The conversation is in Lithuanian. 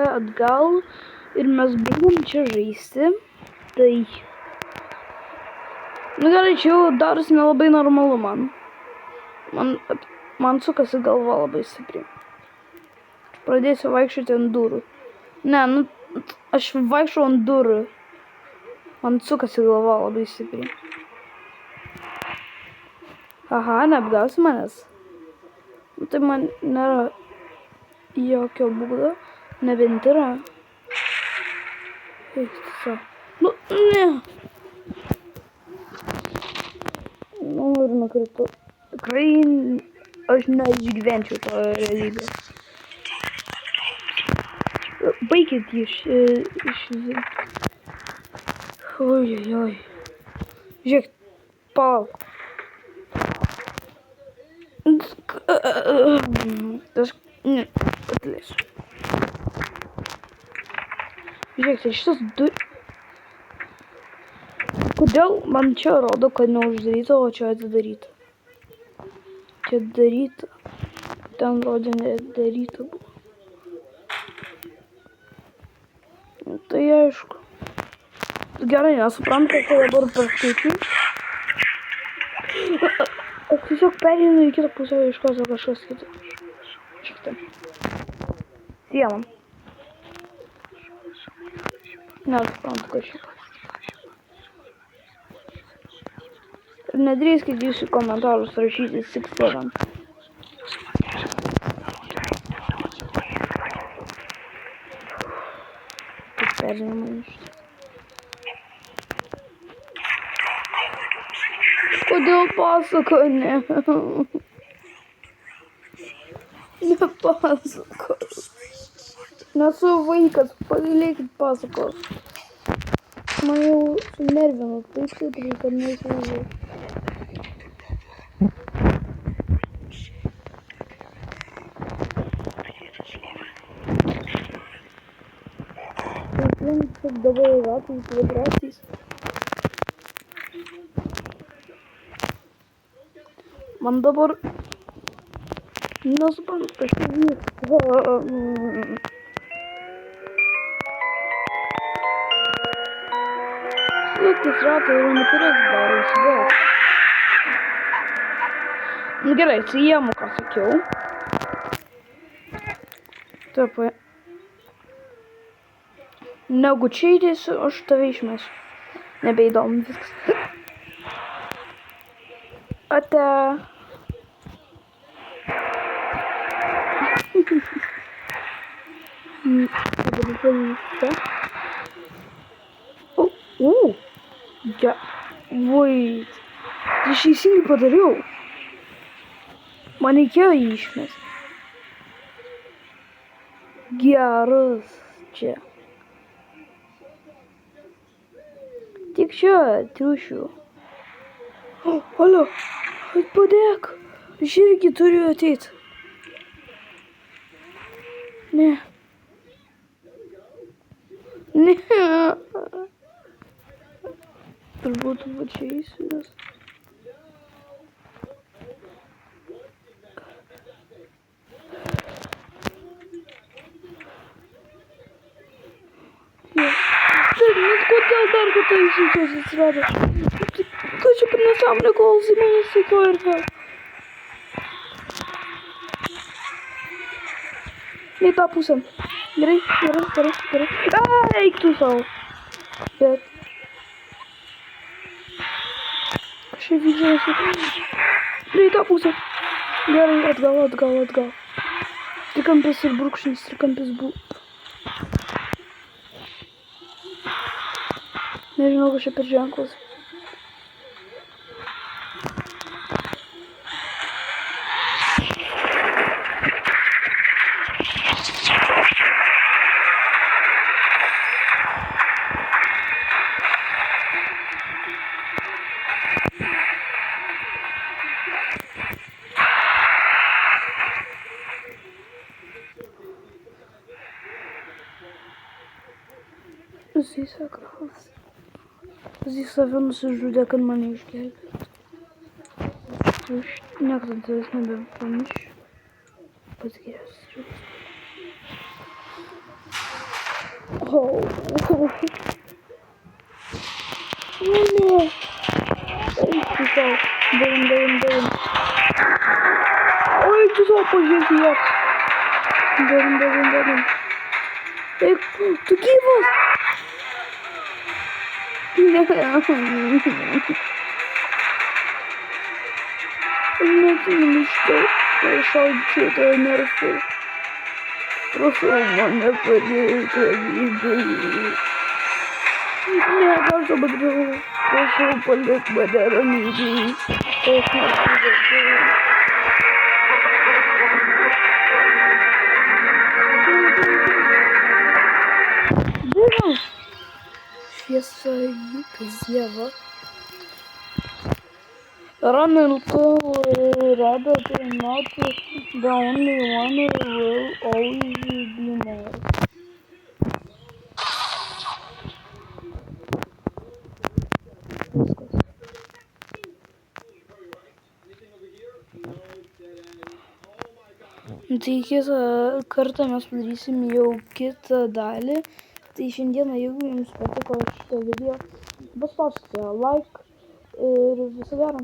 atgal ir mes baigiam čia žaisti. Tai... Nu gerai, čia jau darosi nelabai normalu man. Man sukasi galva labai stipriai. Aš pradėsiu vaikščioti ant durų. Ne, nu, aš vaikščiau ant durų. Man sukasi galva labai stipriai. Aha, neapgausi manęs. Nu, tai man nėra jokio būdo. Nebent yra. Eik, nu, ne. Nu, ir nukritu. Tikrai aš neišgyvenčiau to realybę. Baikit iš... Oi. Žiūrėk, palauk. Ne, atleisiu. Žiūrėk, tai šitas Kodėl man čia rodo, kad neuždaryta, o čia atidaryta? Čia daryta. Ten rodė nedaryta buvo. Tai aišku. Gerai, nesuprantu, kad dabar perskaičiu. Aš tiesiog pereinu į kitą pusę iš kozo kažkas kitas. Šitą. Sienam. Nesuprantu, kad šitą. Ir nedrįskit jūsų komentarus rašyti 6-7. Taip pereinama iš. Kodėl pasako? Ne. Nepasako. Nesu vaikas, pagailėkit pasakos. Man jau sunervino, tai stipriai, kad neįsivaizduoju. Kaip dabar ratais, kvadratais. Man dabar nesuprantu, kažkaip vyksta. Suktis ratai yra neturės darosi daug. Nu gerai, atsijiemu, ką sakiau. Taip, negu čia įdėsiu, aš tave išmesiu. Nebeįdomu viskas. Ate. Dabar pavyksta. Ja. Vai. Tai aš teisingai padariau. Man reikėjo jį išmesti. Geras čia. Tik čia, triušiu. Alio, padėk. Aš irgi turiu ateit. Ne. Ne. Turbūt va čia eisiu, nes... Kodėl dar kartą įsiūkės atsirado? Ką čia per nesąmonę klausai manęs saiko ir ką? Ne į tą pusę. Gerai. Eik tu savo. Bet... Kažkaip vykdžiausi. Ne į tą pusę. Gerai, atgal. Trikampis ir brūkšnis, trikampis buvo. Nežinau, kas čia per ženklas. Jisai sako, jisai save nusižudė, kad mane išgelbėtų. Aš niekada tavęs nebepamiršiu. Pats geriausias draugas. Ne? Güzel. Derin. Ой, güzel poşeti yap. Derin. Tu gyvas. Nasıl işte? Şarkı da neresi? Прошу мене перекрити. Не кажу, буду. Прошу полюб мене ранити. Дивно. Фесай, з'ява. Run rather than not, the only one will always be more. Tai kitą kartą mes padarysim jau kitą dalį. Tai šiandieną, jeigu jums patiko šitą video, paspauskite like ir viso gero.